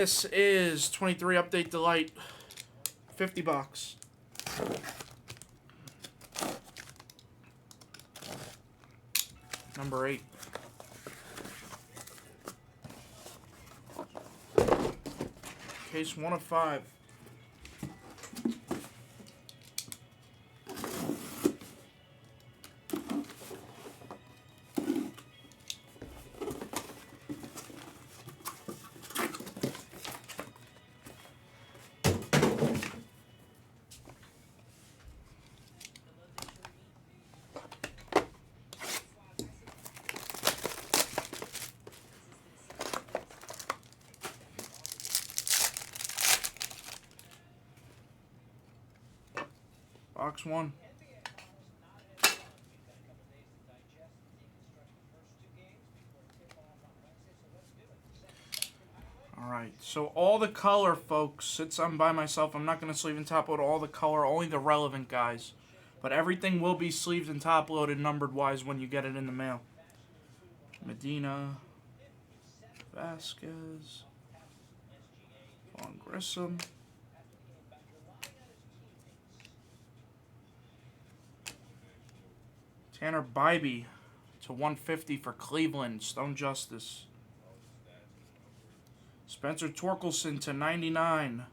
This is 23 Update Delight. $50. Number 8. Case 1 of 5. Box 1. Alright, so all the color, folks. Since I'm by myself, I'm not going to sleeve and top load all the color, only the relevant guys. But everything will be sleeved and top loaded numbered wise when you get it in the mail. Medina, Vasquez, Vaughn Grissom, Tanner Bybee to 150 for Cleveland, Stone Justice. Spencer Torkelson to 99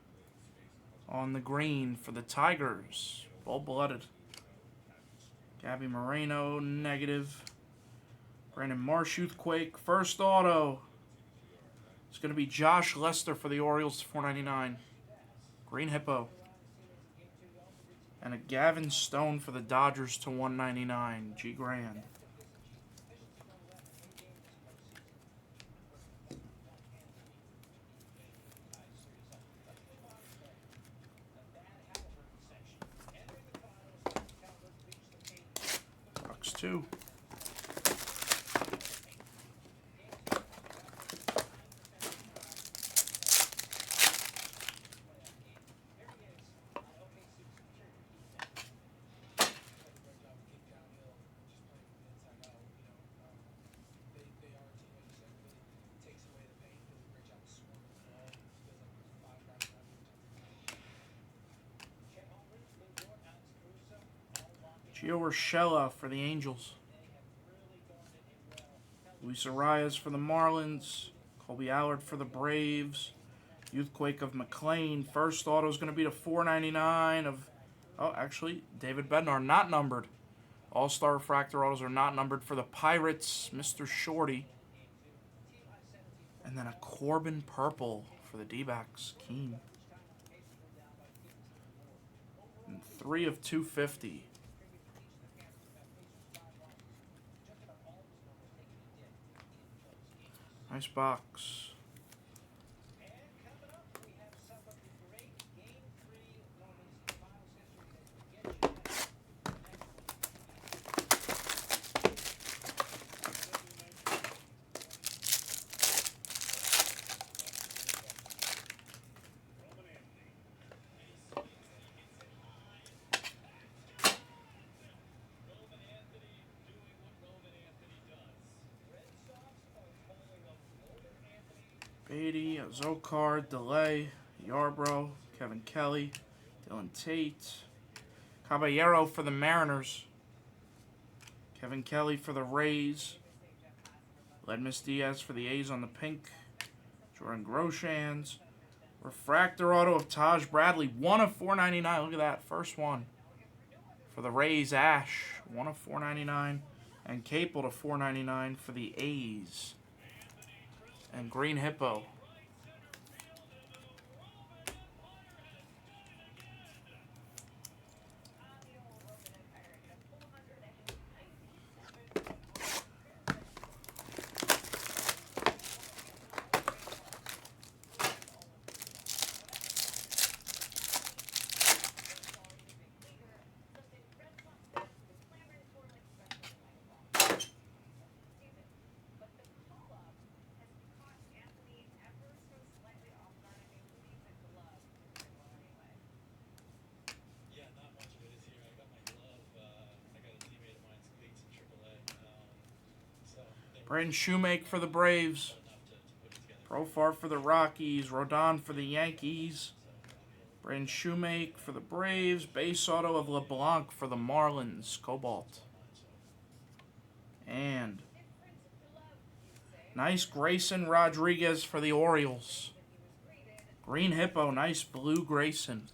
on the green for the Tigers, full-blooded. Gabby Moreno, negative. Brandon Marsh, Youthquake, first auto. It's going to be Josh Lester for the Orioles to 499. Green Hippo. And a Gavin Stone for the Dodgers to 199. G Grand. Box 2. Gio Urshela for the Angels. Luis Arias for the Marlins. Colby Allard for the Braves. Youthquake of McLean. First auto is going to be to 499 of... Oh, actually, David Bednar, not numbered. All-Star Refractor autos are not numbered for the Pirates. Mr. Shorty. And then a Corbin Purple for the D-backs. Keen. And 3 of 250. Nice box. Beatty, Zokar, Delay, Yarbrough, Kevin Kelly, Dylan Tate, Caballero for the Mariners, Kevin Kelly for the Rays, Ledmus Diaz for the A's on the pink, Jordan Groshans, Refractor auto of Taj Bradley, 1 of 499. Look at that, first one. For the Rays, Ash, 1 of 499, and Capel to 499 for the A's. And Green Hippo. Brandon Shoemake for the Braves. Profar for the Rockies. Rodon for the Yankees. Brandon Shoemake for the Braves. Base auto of LeBlanc for the Marlins. Cobalt. And nice Grayson Rodriguez for the Orioles. Green Hippo. Nice blue Grayson.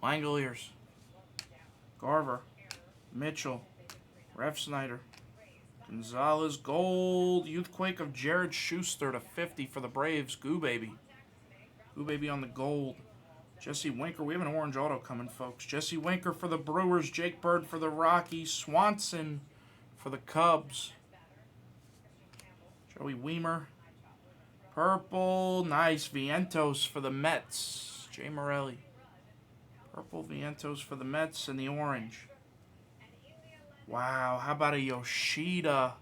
Langoliers. Garver. Mitchell. Refsnyder. Gonzalez Gold. Youthquake of Jared Schuster to 50 for the Braves. Goo Baby. Goo Baby on the gold. Jesse Winker. We have an orange auto coming, folks. Jesse Winker for the Brewers. Jake Bird for the Rockies. Swanson for the Cubs. Joey Weimer. Purple. Nice. Vientos for the Mets. Jay Morelli. Purple Vientos for the Mets and the orange. Wow, how about a Yoshida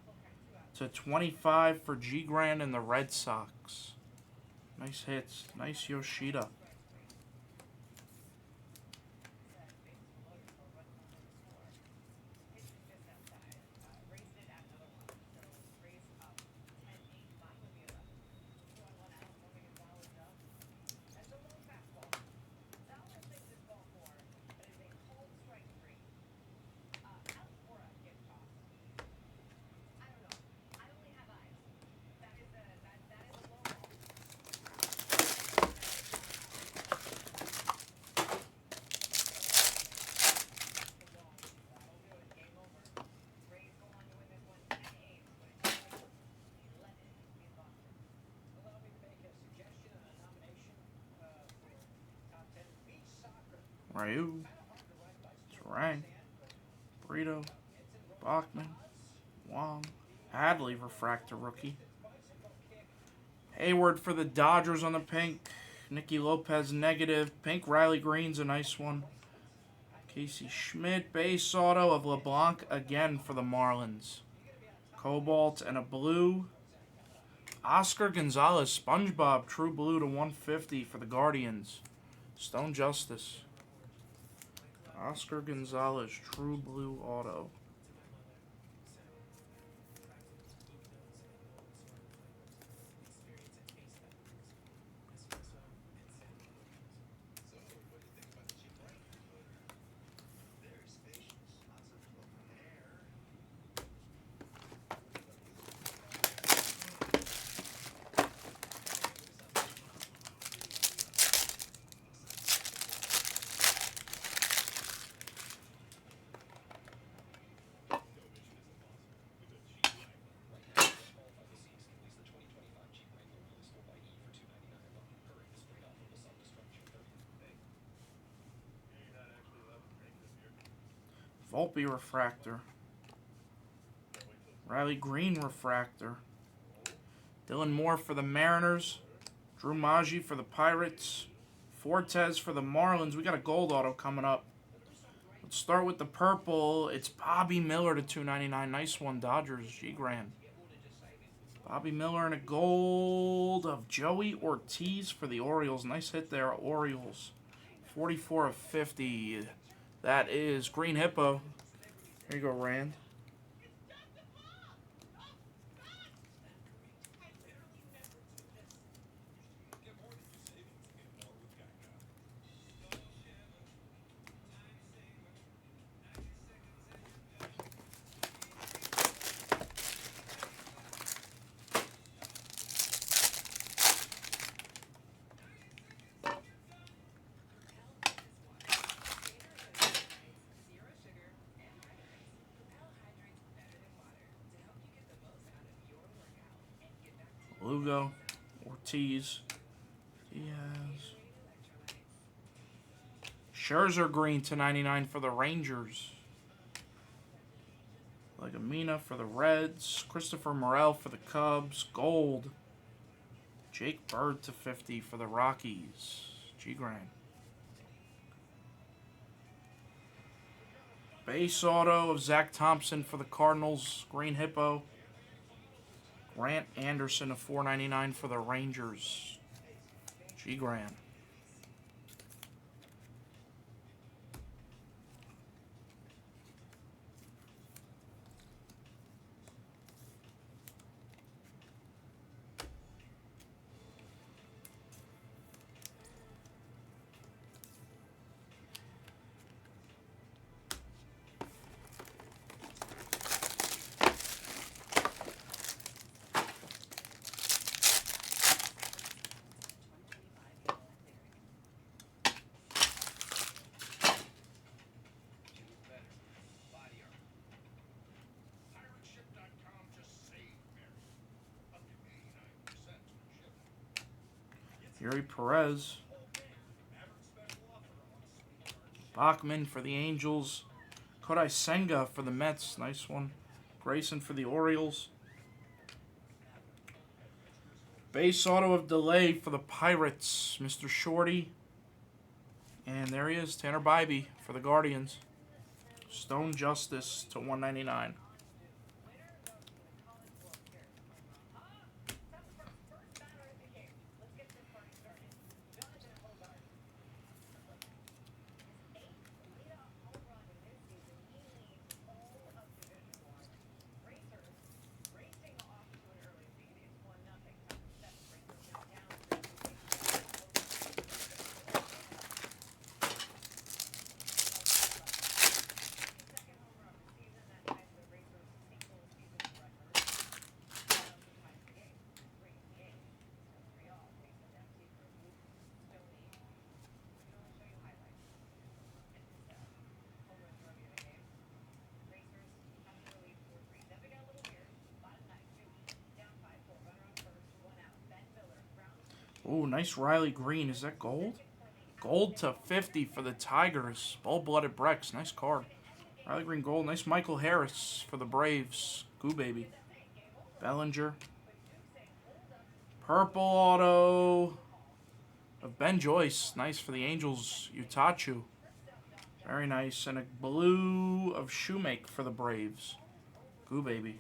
to 25 for G Grand and the Red Sox. Nice hits. Nice Yoshida. Ryu, Terang, Burrito, Bachman, Wong, Hadley refractor rookie. Hayward for the Dodgers on the pink. Nicky Lopez negative. Pink Riley Green's a nice one. Casey Schmidt base auto of LeBlanc again for the Marlins. Cobalt and a blue. Oscar Gonzalez SpongeBob True Blue to 150 for the Guardians. Stone Justice. Oscar Gonzalez, True Blue Auto. Volpe refractor. Riley Green refractor. Dylan Moore for the Mariners. Drew Maggi for the Pirates. Fortes for the Marlins. We got a gold auto coming up. Let's start with the purple. It's Bobby Miller to 299. Nice one, Dodgers. G Grand. Bobby Miller and a gold of Joey Ortiz for the Orioles. Nice hit there, Orioles. 44 of 50. That is Green Hippo. There you go, Rand. Lugo, Ortiz, Diaz, Scherzer green /99 for the Rangers. Legumina for the Reds. Christopher Morel for the Cubs. Gold. Jake Bird /50 for the Rockies. G-Gran. Base auto of Zach Thompson for the Cardinals. Green Hippo. Grant Anderson /499 for the Rangers. G-Gran. Yuri Perez. Bachman for the Angels. Kodai Senga for the Mets. Nice one. Grayson for the Orioles. Base auto of Delay for the Pirates. Mr. Shorty. And there he is. Tanner Bybee for the Guardians. Stone Justice /199. Oh, nice Riley Green. Is that gold? Gold /50 for the Tigers. Full-blooded Brex. Nice card. Riley Green gold. Nice Michael Harris for the Braves. Goo baby. Bellinger. Purple auto of Ben Joyce. Nice for the Angels. Utachu. Very nice. And a blue of Shoemake for the Braves. Goo baby.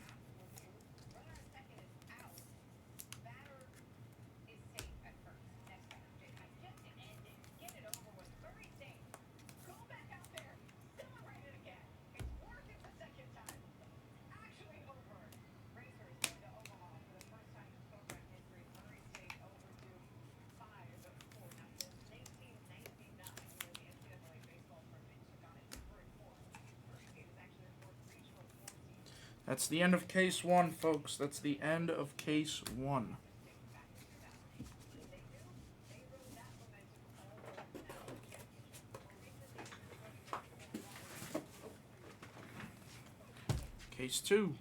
That's the end of case one, folks. That's the end of case one. Case two.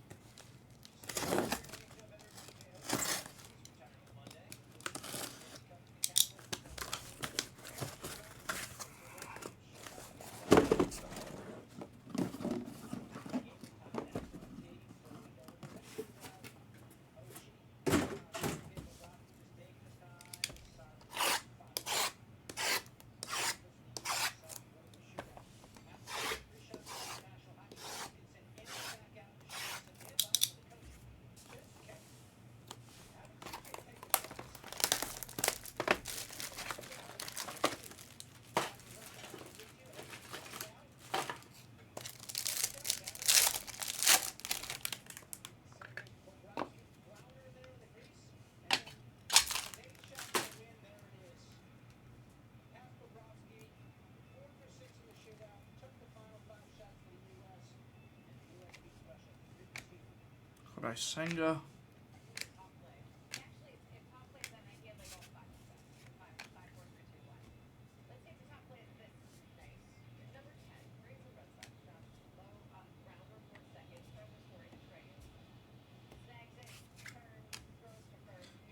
Kodai Senga.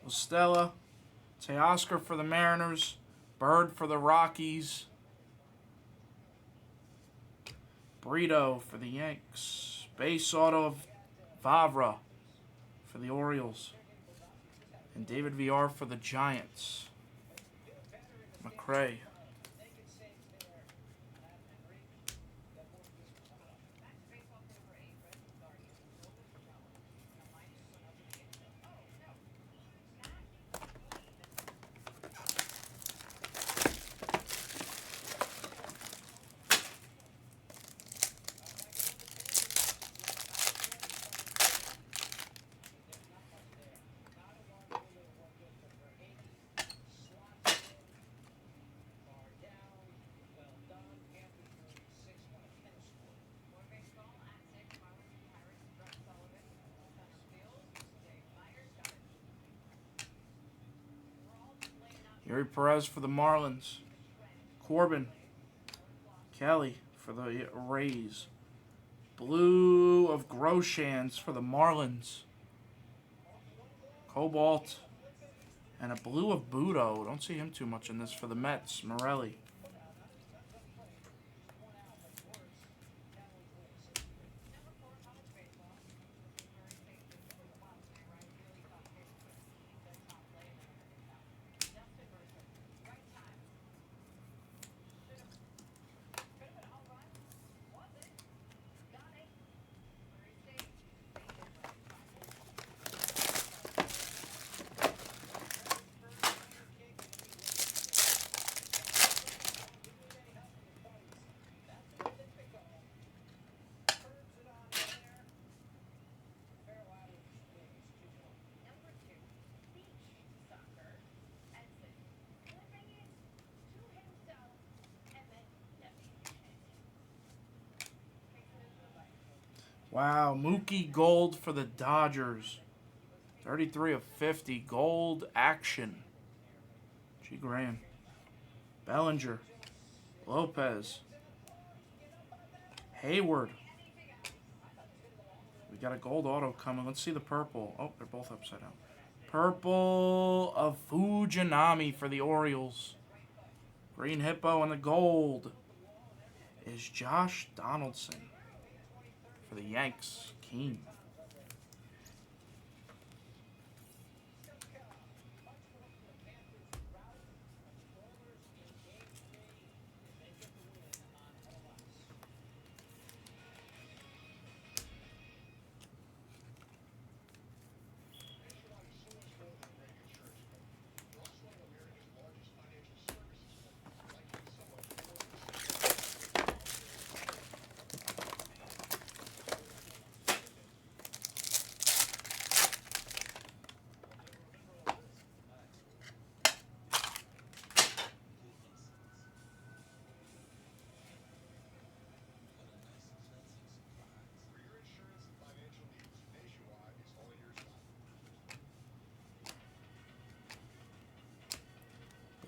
Stella. Teoscar for the Mariners. Bird for the Rockies. Brito for the Yanks. Base auto of Vavra for the Orioles. And David VR for the Giants. McRae. Yuri Perez for the Marlins. Corbin. Kelly for the Rays. Blue of Groshans for the Marlins. Cobalt. And a blue of Budo. Don't see him too much in this for the Mets. Morelli. Wow, Mookie Gold for the Dodgers. 33 of 50. Gold action. G. Graham. Bellinger. Lopez. Hayward. We got a gold auto coming. Let's see the purple. Oh, they're both upside down. Purple of Fujinami for the Orioles. Green Hippo and the gold is Josh Donaldson for the Yanks. Keen.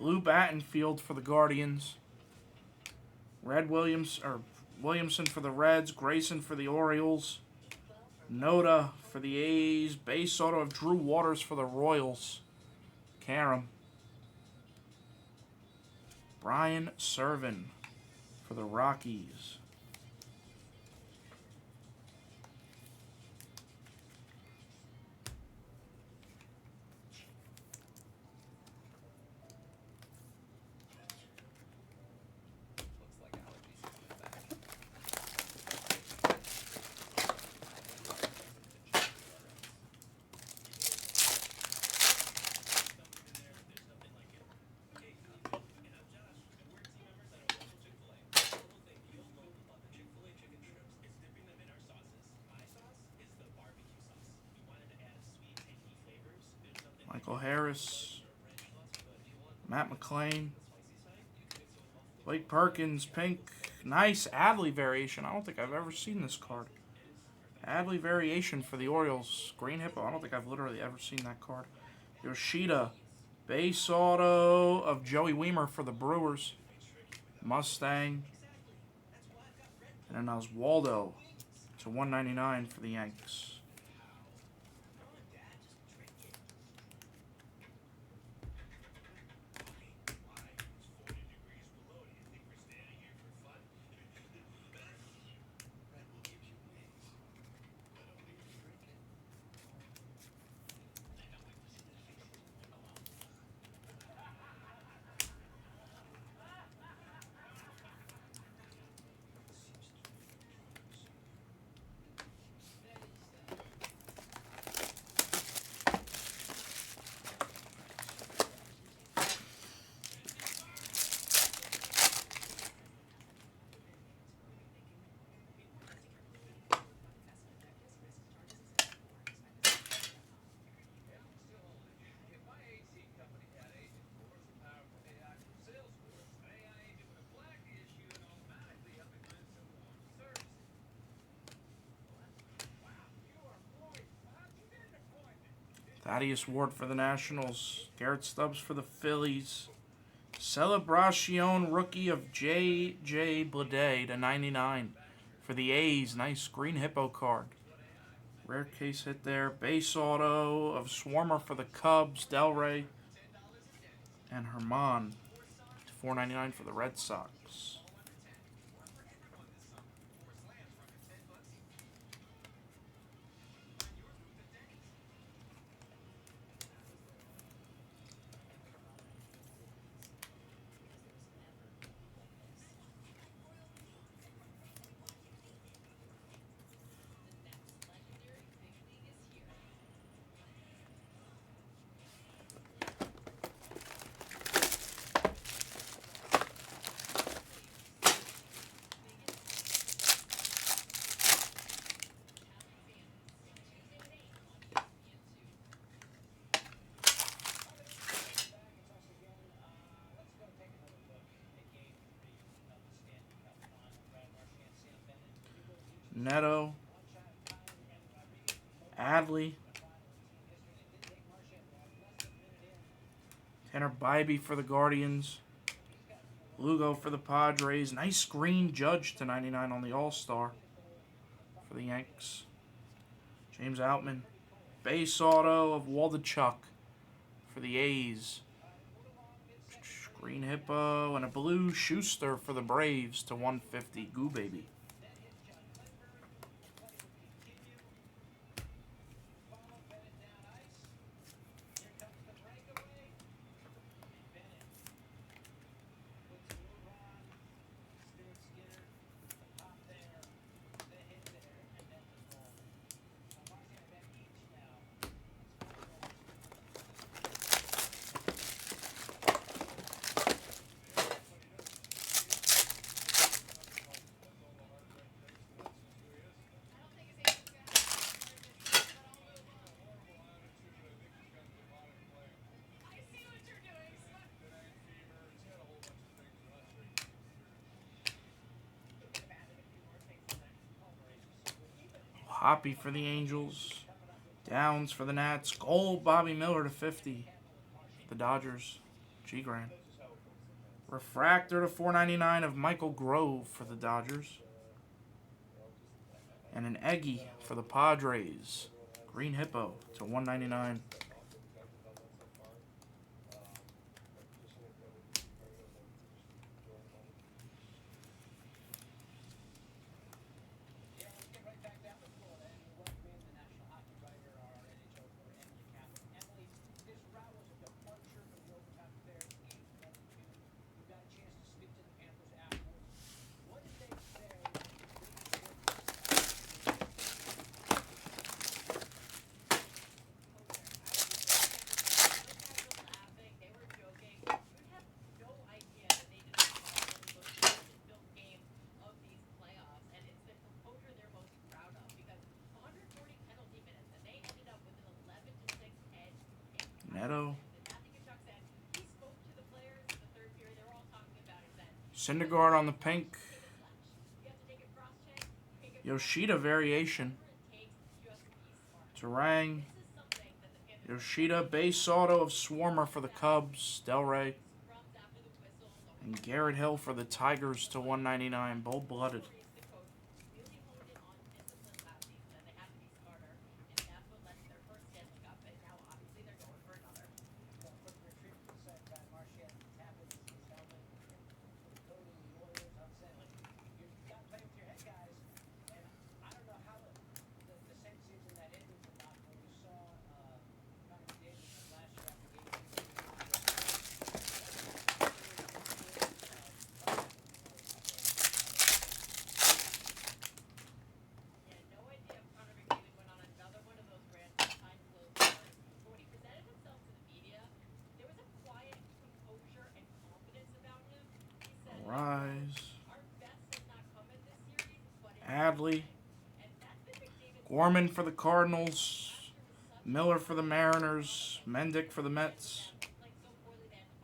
Lou Battenfield for the Guardians. Williamson for the Reds. Grayson for the Orioles. Noda for the A's. Base auto of Drew Waters for the Royals. Karam. Brian Serven for the Rockies. Michael Harris. Matt McClain. Blake Perkins, pink. Nice Adley variation. I don't think I've ever seen this card. Adley variation for the Orioles. Green Hippo. I don't think I've literally ever seen that card. Yoshida. Base auto of Joey Wiemer for the Brewers. Mustang. And then Oswaldo to 199 for the Yanks. Thaddeus Ward for the Nationals. Garrett Stubbs for the Phillies. Celebration rookie of J.J. Bleday to 99 for the A's. Nice green hippo card. Rare case hit there. Base auto of Swarmer for the Cubs. Delray. And Herman. $4.99 for the Red Sox. Neto. Adley. Tanner Bybee for the Guardians. Lugo for the Padres. Nice green Judge to 99 on the All-Star for the Yanks. James Outman. Base auto of Waldichuk for the A's. Green Hippo and a blue Schuster for the Braves to 150. Goo Baby. Hoppy for the Angels. Downs for the Nats. Gold Bobby Miller to 50. The Dodgers. G Grand. Refractor to 499 of Michael Grove for the Dodgers. And an Eggy for the Padres. Green Hippo to 199. Neto. Syndergaard on the pink. Yoshida variation. Terang. Yoshida base auto of Swarmer for the Cubs. Delray. And Garrett Hill for the Tigers to 199. Bold-blooded. Rise. Adley. Gorman for the Cardinals. Miller for the Mariners. Mendick for the Mets.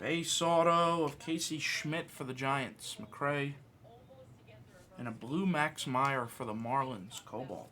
Base auto of Casey Schmidt for the Giants. McRae. And a blue Max Meyer for the Marlins. Cobalt.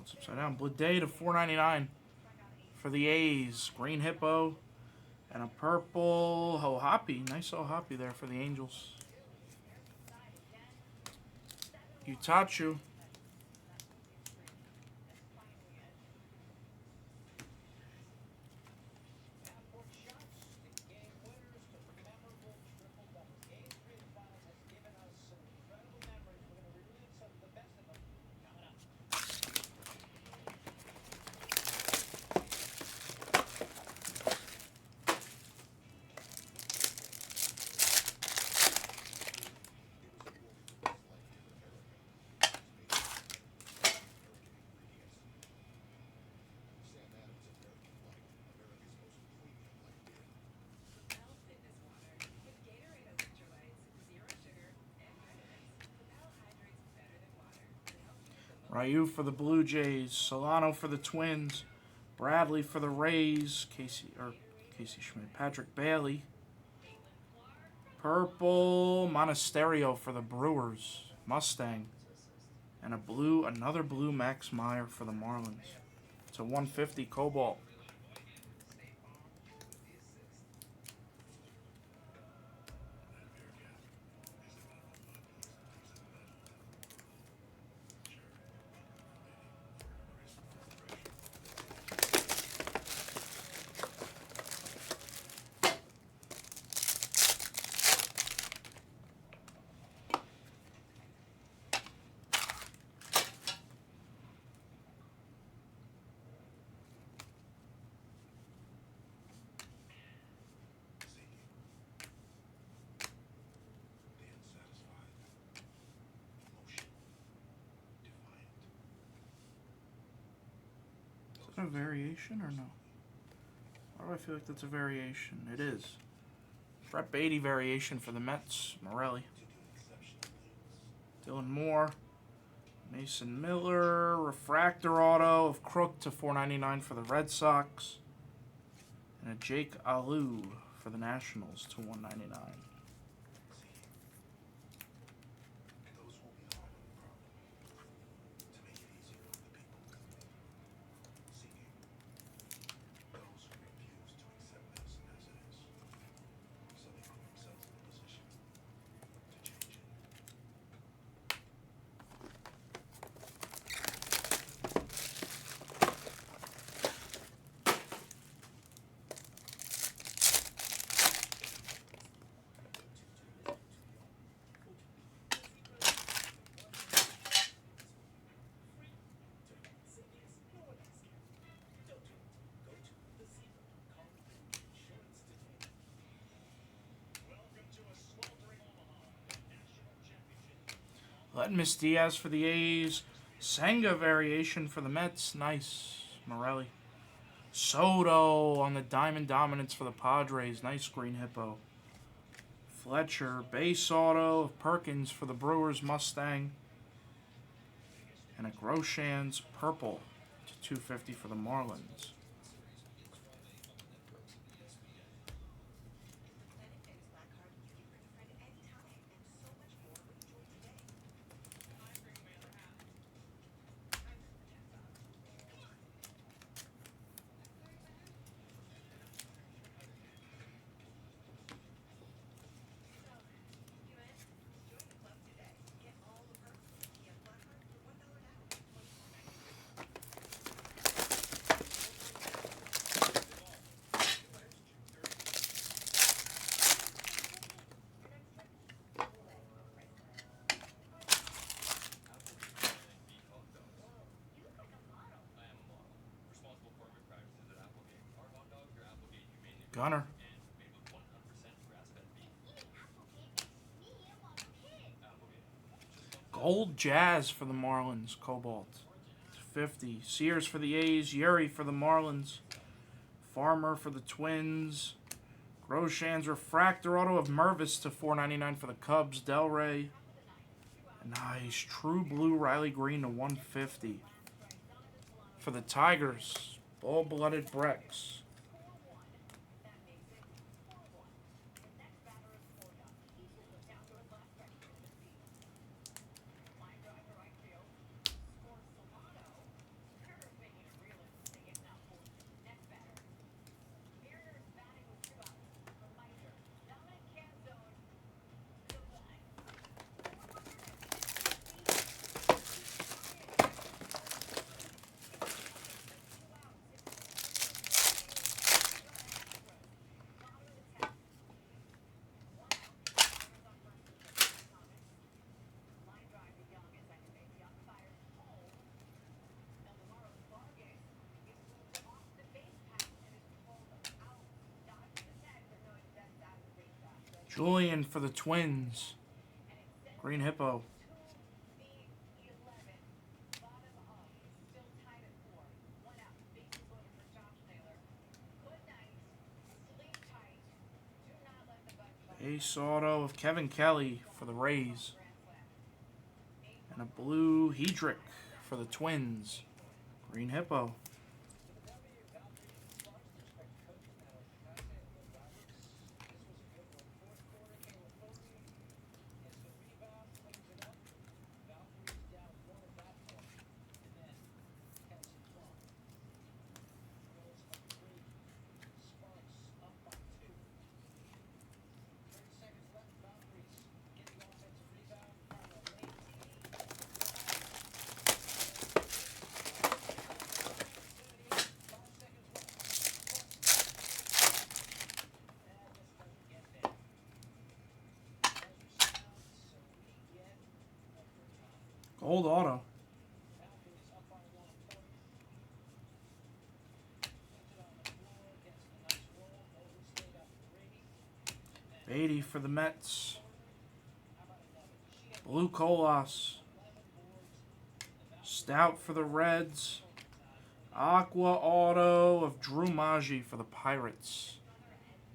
It's upside down. Blade to 499 for the A's. Green Hippo and a purple Hohapi. Nice Hohapi there for the Angels. Utachu. Ryu for the Blue Jays. Solano for the Twins. Bradley for the Rays. Casey Schmidt. Patrick Bailey. Purple Monasterio for the Brewers. Mustang. And another blue Max Meyer for the Marlins. It's a 150 Cobalt. A variation or no? Why do I feel like that's a variation? It is. Brett Beatty variation for the Mets. Morelli. Dylan Moore. Mason Miller. Refractor auto of Crook to 499 for the Red Sox. And a Jake Alu for the Nationals to 199. Letmus Diaz for the A's. Senga variation for the Mets. Nice. Morelli. Soto on the Diamond Dominance for the Padres. Nice Green Hippo. Fletcher. Base auto of Perkins for the Brewers. Mustang. And a Groshans purple to 250 for the Marlins. Gunner. Gold Jazz for the Marlins. Cobalt. 50. Sears for the A's. Yuri for the Marlins. Farmer for the Twins. Groshans Refractor Auto of Mervis to 499 for the Cubs. Delray. Nice. True Blue Riley Green to 150. For the Tigers. Full-blooded Brex. Julian for the Twins. Green Hippo. Base auto of Kevin Kelly for the Rays. And a blue Hedrick for the Twins. Green Hippo. Gold auto. Beatty for the Mets. Blue Colas. Stout for the Reds. Aqua auto of Drew Maggi for the Pirates.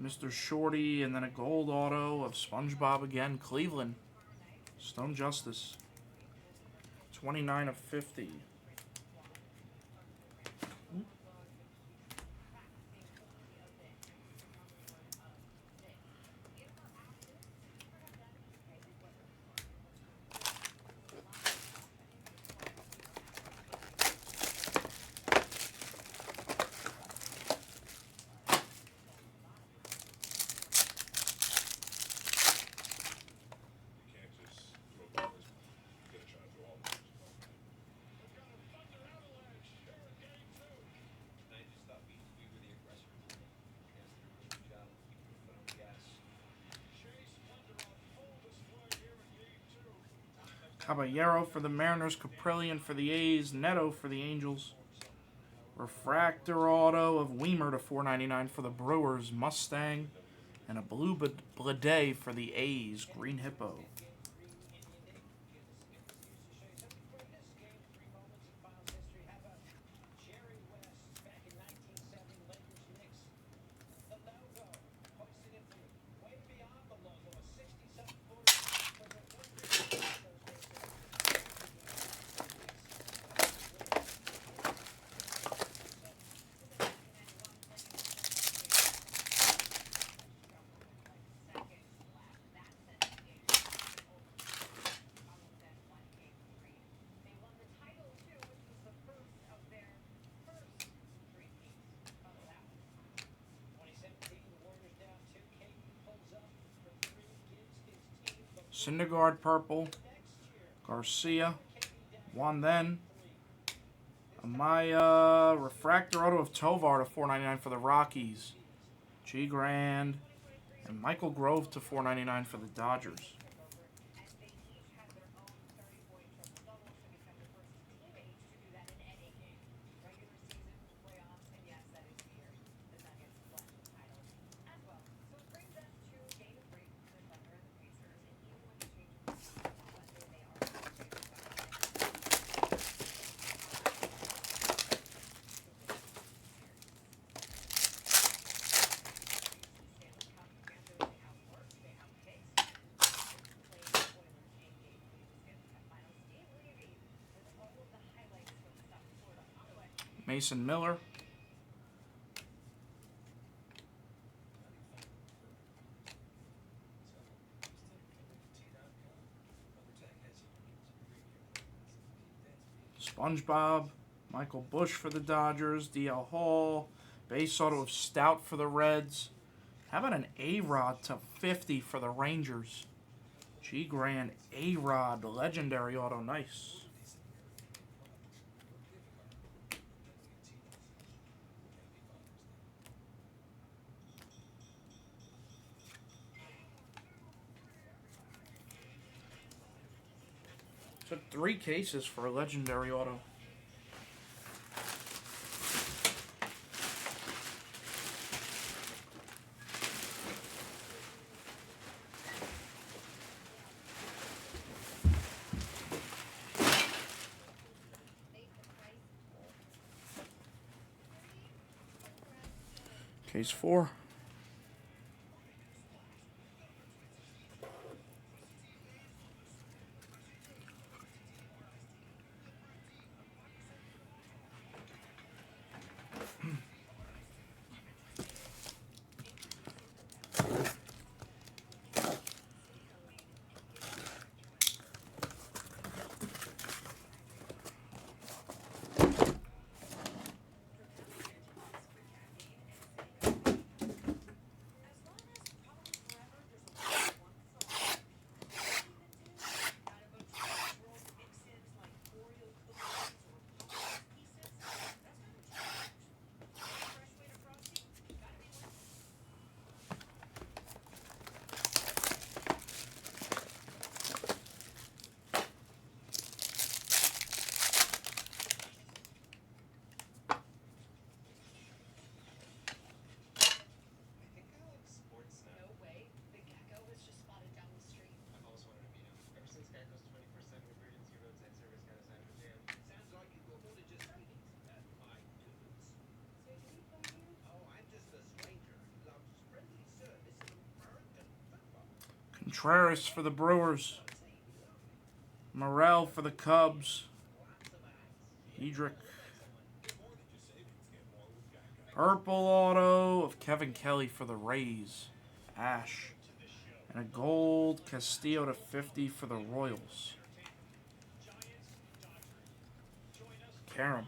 Mr. Shorty, and then a gold auto of SpongeBob again. Cleveland. Stone Justice. 29 of 50. Caballero for the Mariners, Caprillion for the A's, Neto for the Angels. Refractor auto of Weimer to 499 for the Brewers, Mustang. And a blue Blade for the A's, Green Hippo. Syndergaard purple. Garcia. Juan then. Amaya. Refractor auto of Tovar to 499 for the Rockies. G Grand. And Michael Grove to 499 for the Dodgers. Mason Miller. SpongeBob. Michael Bush for the Dodgers. DL Hall. Base auto of Stout for the Reds. How about an A-Rod to 50 for the Rangers? G Grand A-Rod. Legendary auto. Nice. Took 3 cases for a legendary auto. Case 4. Contreras for the Brewers. Morel for the Cubs. Hedrick. Purple auto of Kevin Kelly for the Rays. Ash. And a gold Castillo /50 for the Royals. Karam.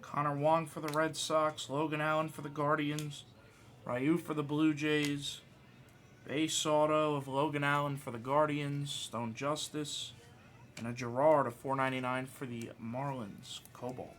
Connor Wong for the Red Sox. Logan Allen for the Guardians. Ryu for the Blue Jays. Base auto of Logan Allen for the Guardians. Stone Justice. And a Gerard of $4.99 for the Marlins. Cobalt.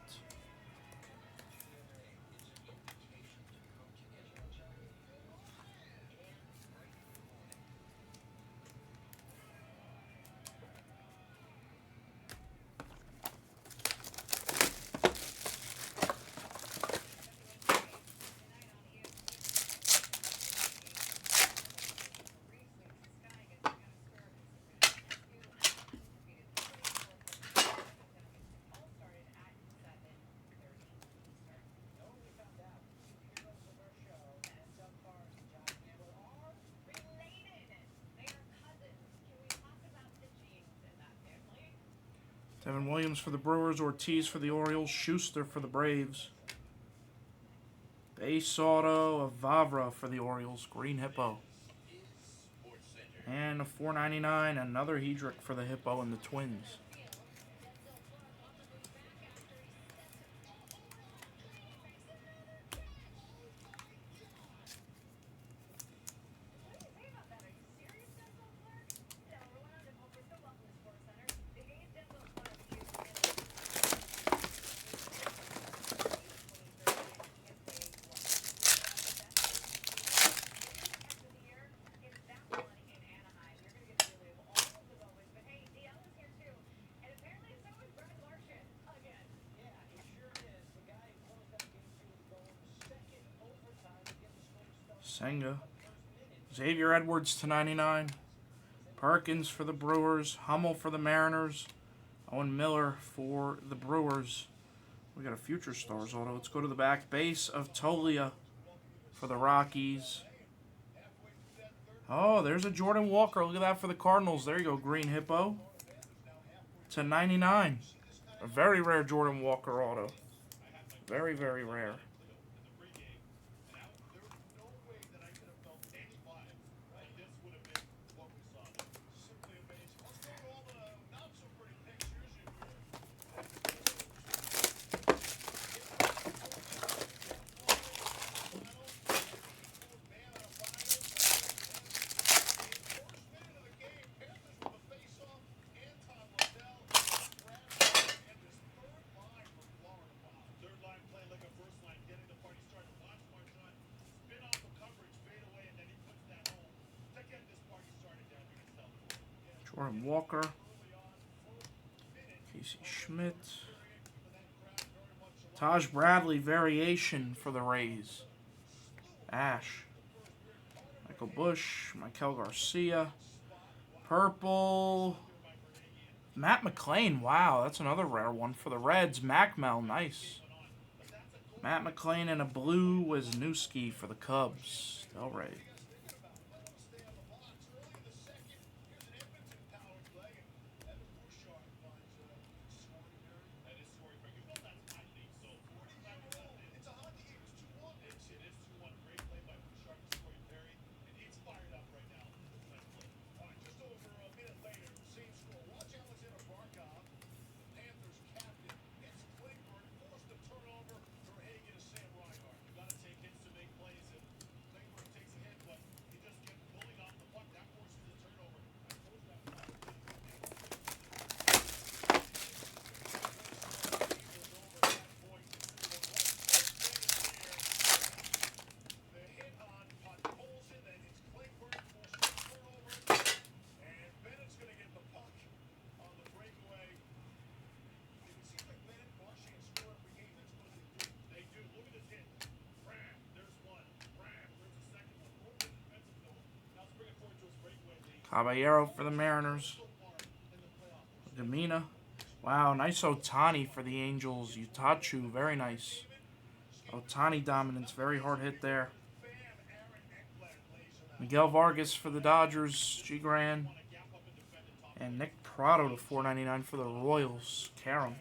Devin Williams for the Brewers. Ortiz for the Orioles. Schuster for the Braves. Base auto of Vavra for the Orioles. Green Hippo. And a $4.99. Another Hedrick for the Hippo and the Twins. Senga. Xavier Edwards /99. Perkins for the Brewers. Hummel for the Mariners. Owen Miller for the Brewers. We got a Future Stars auto. Let's go to the back. Base of Tolia for the Rockies. Oh, there's a Jordan Walker. Look at that for the Cardinals. There you go, Green Hippo. /99. A very rare Jordan Walker auto. Very, very rare. Jordan Walker. Casey Schmidt. Taj Bradley variation for the Rays. Ash. Michael Bush. Michael Garcia. Purple. Matt McLain. Wow, that's another rare one for the Reds. Macmel. Nice. Matt McLain and a blue Wisniewski for the Cubs. Delray. Caballero for the Mariners. Gamina. Wow, nice Otani for the Angels. Utachu, very nice. Otani dominance, very hard hit there. Miguel Vargas for the Dodgers. G-Gran. And Nick Prado to $4.99 for the Royals. Karam.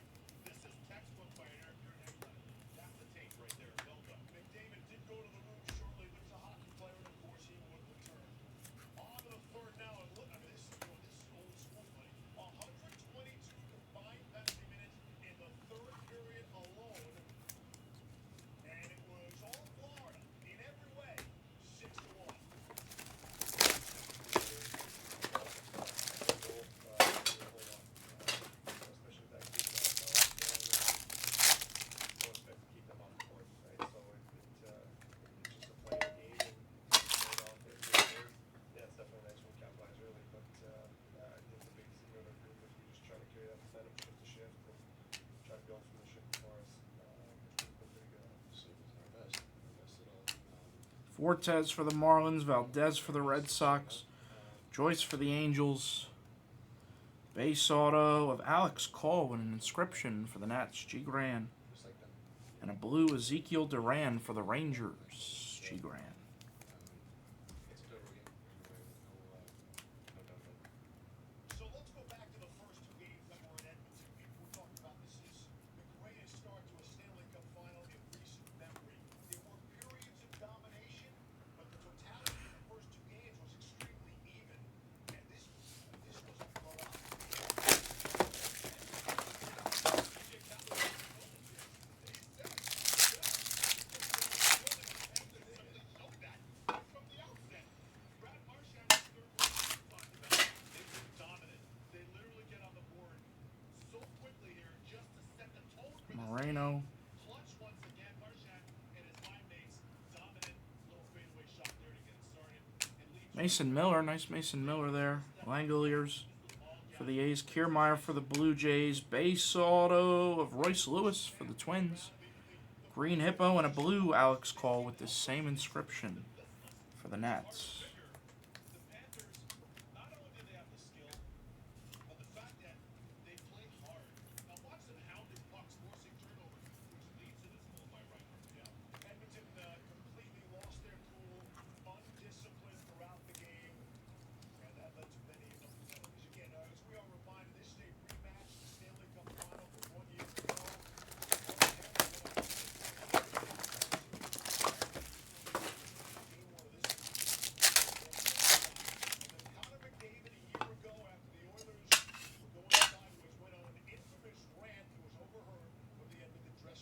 Fortes for the Marlins. Valdez for the Red Sox. Joyce for the Angels. Base auto of Alex Cole with an inscription for the Nats. G-Gran. And a blue Ezekiel Duran for the Rangers. G-Gran. Moreno. Mason Miller, nice Mason Miller there. Langoliers for the A's. Kiermaier for the Blue Jays. Base auto of Royce Lewis for the Twins. Green Hippo and a blue Alex Cole with the same inscription for the Nats.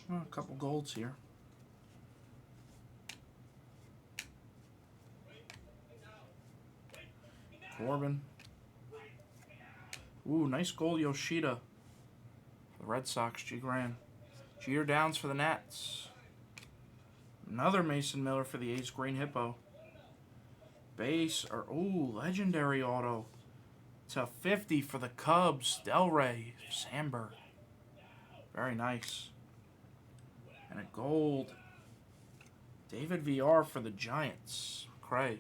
Oh, a couple golds here. Corbin. Ooh, nice gold Yoshida. The Red Sox, G-Gran. Jeter Downs for the Nats. Another Mason Miller for the A's. Green Hippo. Base, or ooh, legendary auto /50 for the Cubs, Delray Sandberg. Very nice. And a gold, David VR for the Giants, Cray.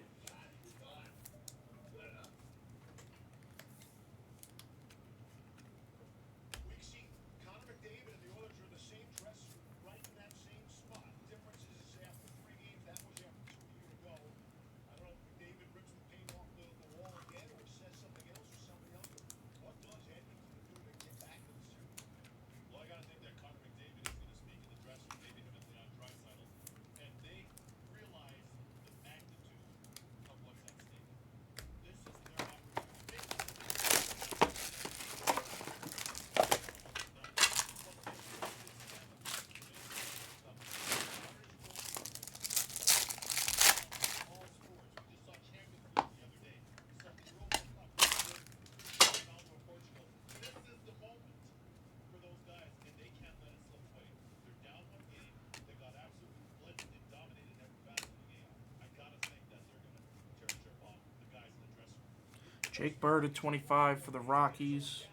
Jake Bird at 25 for the Rockies.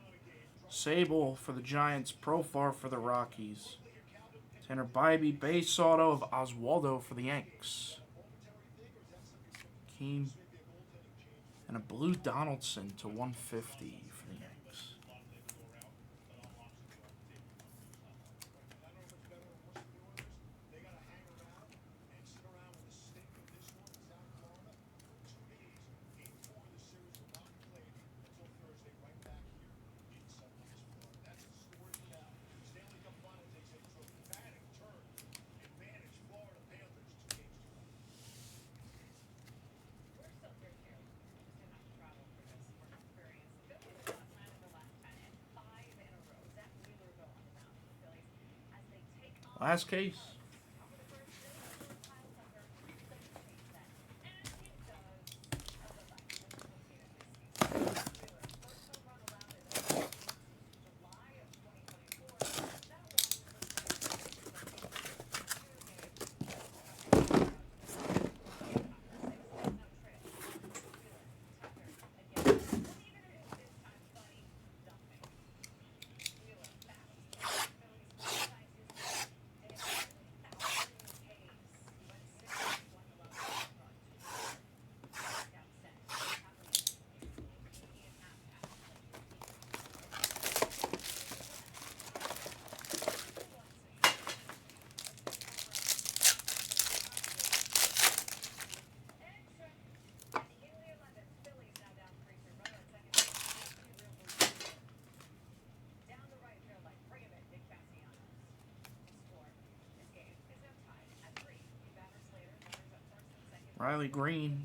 Sable for the Giants. Profar for the Rockies. Tanner Bybee, base auto of Oswaldo for the Yanks. Keane. And a blue Donaldson to 150 for the Yanks. Last case. Riley Green.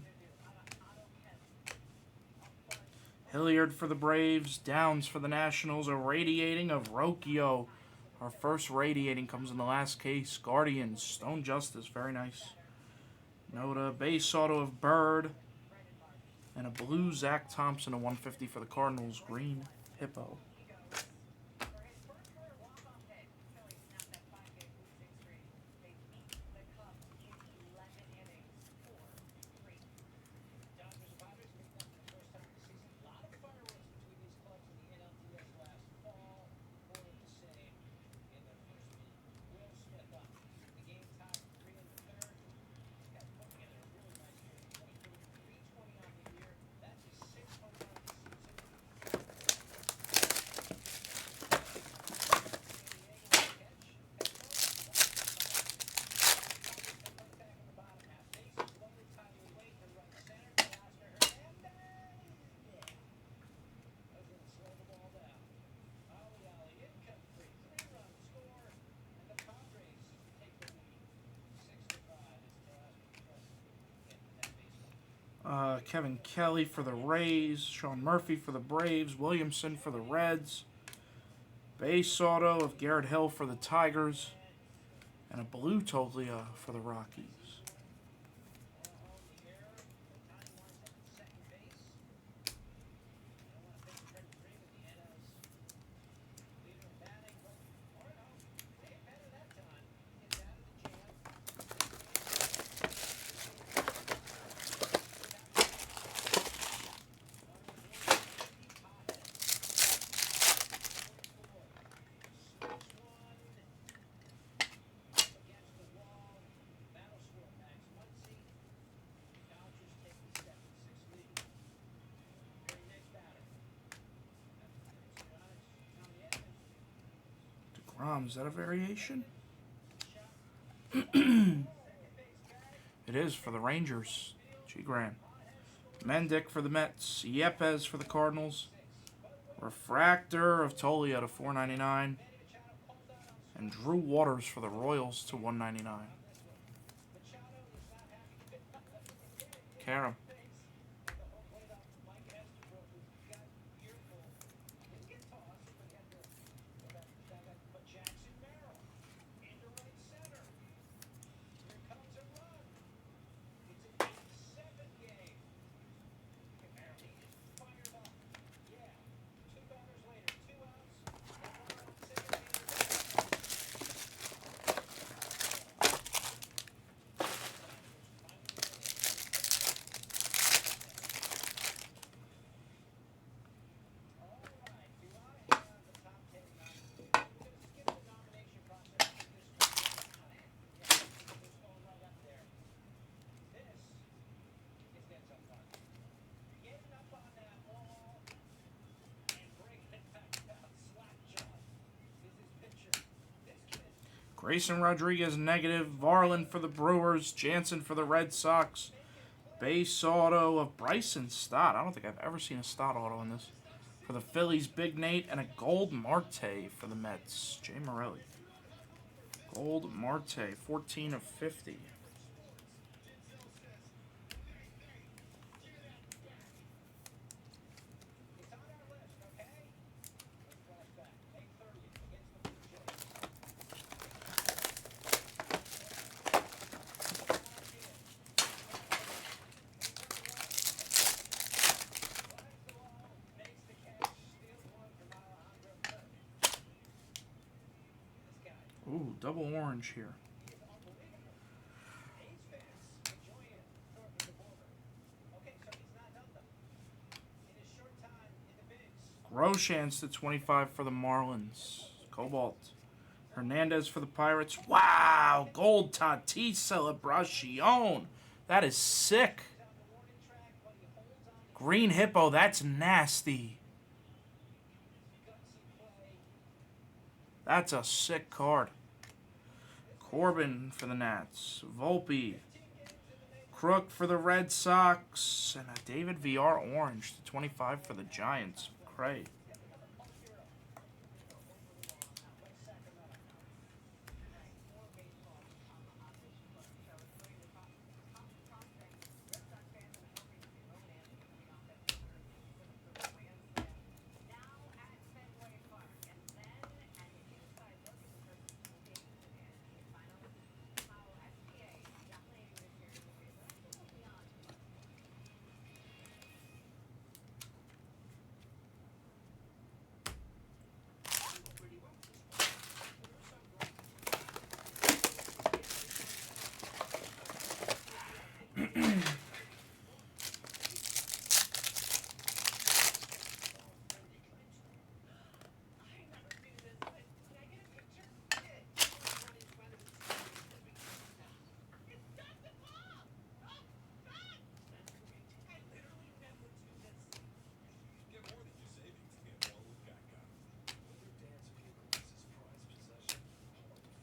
Hilliard for the Braves. Downs for the Nationals. A radiating of Rocchio. Our first radiating comes in the last case. Guardians. Stone Justice. Very nice. Noda. Base auto of Bird. And a blue Zach Thompson. A 150 for the Cardinals. Green Hippo. Kevin Kelly for the Rays. Sean Murphy for the Braves. Williamson for the Reds. Base auto of Garrett Hill for the Tigers. And a blue Toglia for the Rockies. Is that a variation? It is for the Rangers. G. Graham. Mendick for the Mets. Yepes for the Cardinals. Refractor of Tolia to $4.99. And Drew Waters for the Royals to $1.99. Karam. Grayson Rodriguez negative. Varland for the Brewers. Jansen for the Red Sox. Base auto of Bryson Stott. I don't think I've ever seen a Stott auto in this. For the Phillies, Big Nate. And a Gold Marte for the Mets. Jay Morelli. Gold Marte. 14 of 50. Ooh, double orange here. Groshans to 25 for the Marlins. Cobalt. Hernandez for the Pirates. Wow! Gold Tatis Celebration. That is sick. Green Hippo. That's nasty. That's a sick card. Corbin for the Nats. Volpe. Crook for the Red Sox. And a David VR orange to 25 for the Giants. Cray.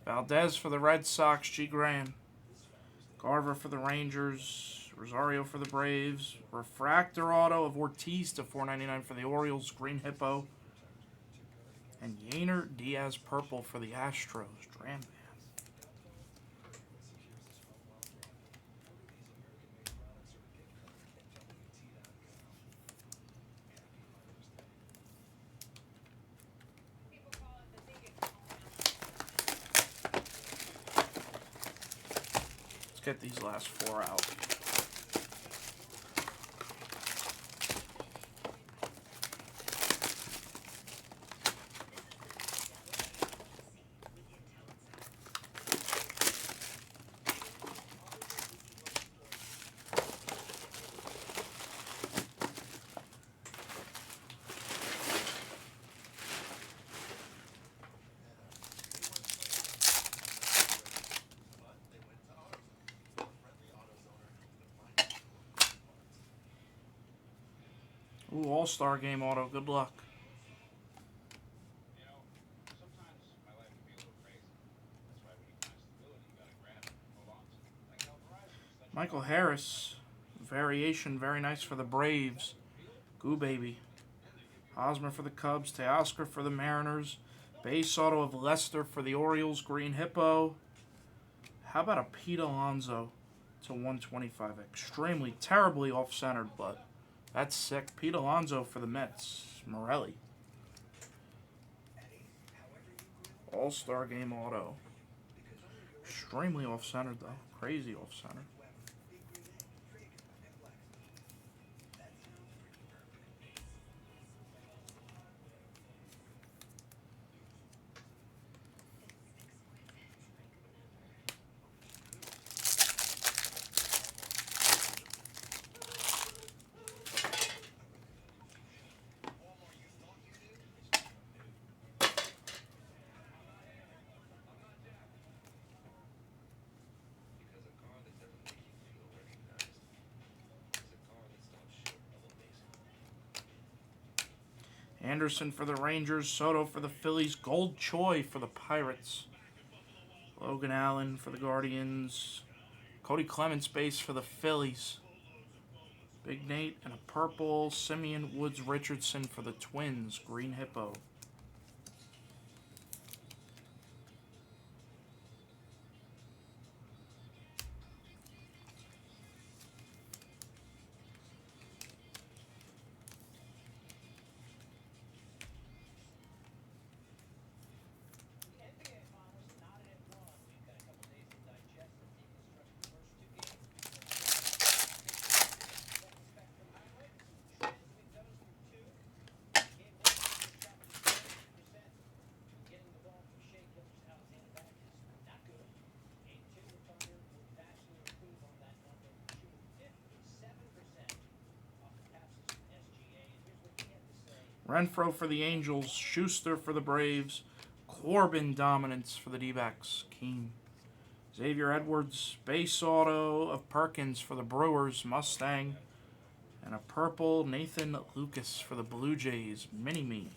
Valdez for the Red Sox, G. Graham. Garver for the Rangers. Rosario for the Braves. Refractor auto of Ortiz to $4.99 for the Orioles, Green Hippo. And Yainer Diaz purple for the Astros, Dran. Get these last four out. Ooh, All-Star Game auto. Good luck. Michael Harris, variation, very nice for the Braves. Goo Baby. Hosmer for the Cubs. Teoscar for the Mariners. Base auto of Lester for the Orioles. Green Hippo. How about a Pete Alonso to 125? Extremely, terribly off-centered, but that's sick. Pete Alonso for the Mets. Morelli. All-Star Game auto. Extremely off-centered, though. Crazy off-centered. Anderson for the Rangers. Soto for the Phillies. Gold Choi for the Pirates. Logan Allen for the Guardians. Cody Clements base for the Phillies. Big Nate and a purple. Simeon Woods Richardson for the Twins. Green Hippo. Renfroe for the Angels. Schuster for the Braves. Corbin dominance for the D-backs. Keene. Xavier Edwards. Base auto of Perkins for the Brewers. Mustang. And a purple Nathan Lucas for the Blue Jays. Mini-Me.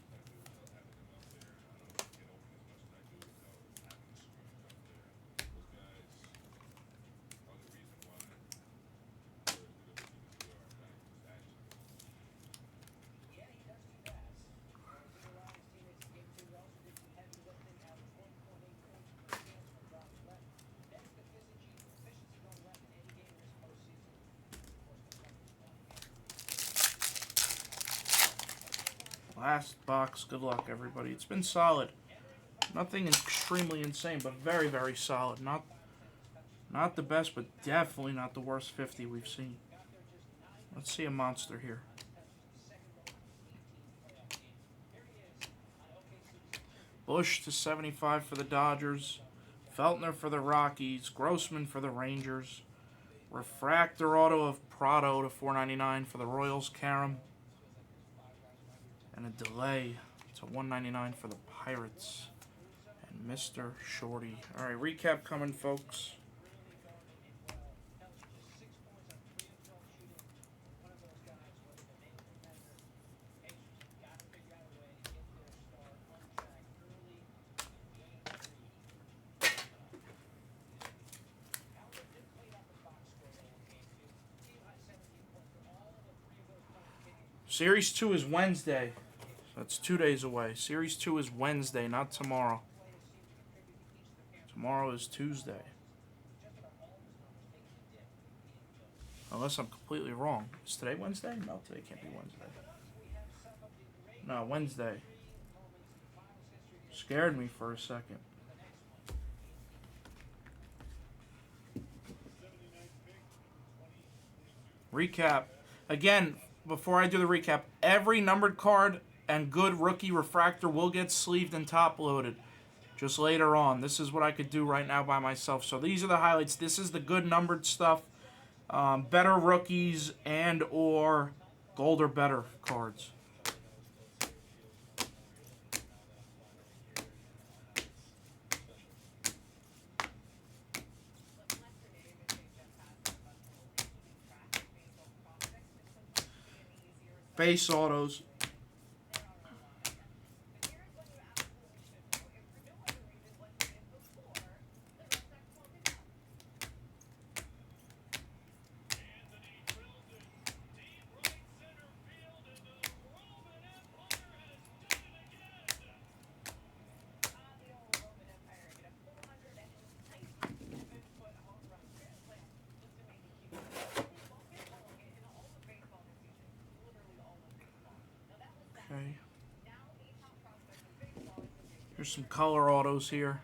Last box. Good luck, everybody. It's been solid. Nothing extremely insane, but very, very solid. Not the best, but definitely not the worst 50 we've seen. Let's see a monster here. Bush to 75 for the Dodgers. Feltner for the Rockies. Grossman for the Rangers. Refractor auto of Prado to 499 for the Royals. Karam. And a delay to 199 for the Pirates. And Mr. Shorty. Alright, recap coming, folks. Series 2 is Wednesday. That's 2 days away. Series 2 is Wednesday, not tomorrow. Tomorrow is Tuesday. Unless I'm completely wrong. Is today Wednesday? No, today can't be Wednesday. No, Wednesday. Scared me for a second. Recap. Again, before I do the recap, every numbered card and good rookie refractor will get sleeved and top loaded just later on. This is what I could do right now by myself. So these are the highlights. This is the good numbered stuff. Better rookies and or gold or better cards. Base autos. Here's some color autos here.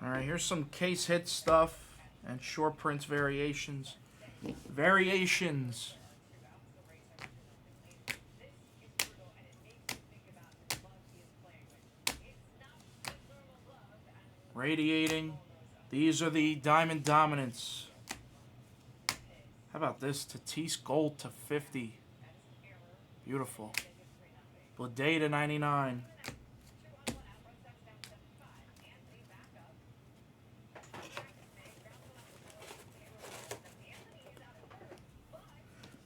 Alright, here's some case hit stuff and short prints variations. Variations. Radiating. These are the Diamond Dominance. How about this? Tatis Gold to 50. Beautiful. Bleday to 99.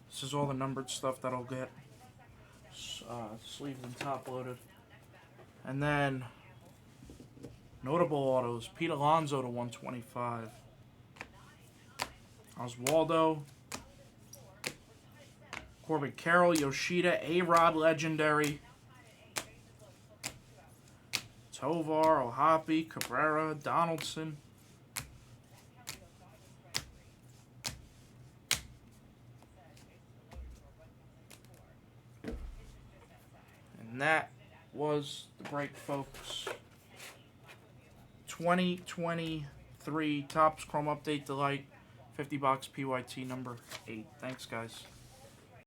This is all the numbered stuff that I'll get. Sleeves and top loaded. And then notable autos. Pete Alonso to 125. Oswaldo. Corbin Carroll, Yoshida, A-Rod Legendary. Tovar, Ohapi, Cabrera, Donaldson. And that was the break, folks. 2023 Topps Chrome Update Delight. 50 box PYT number 8. Thanks, guys.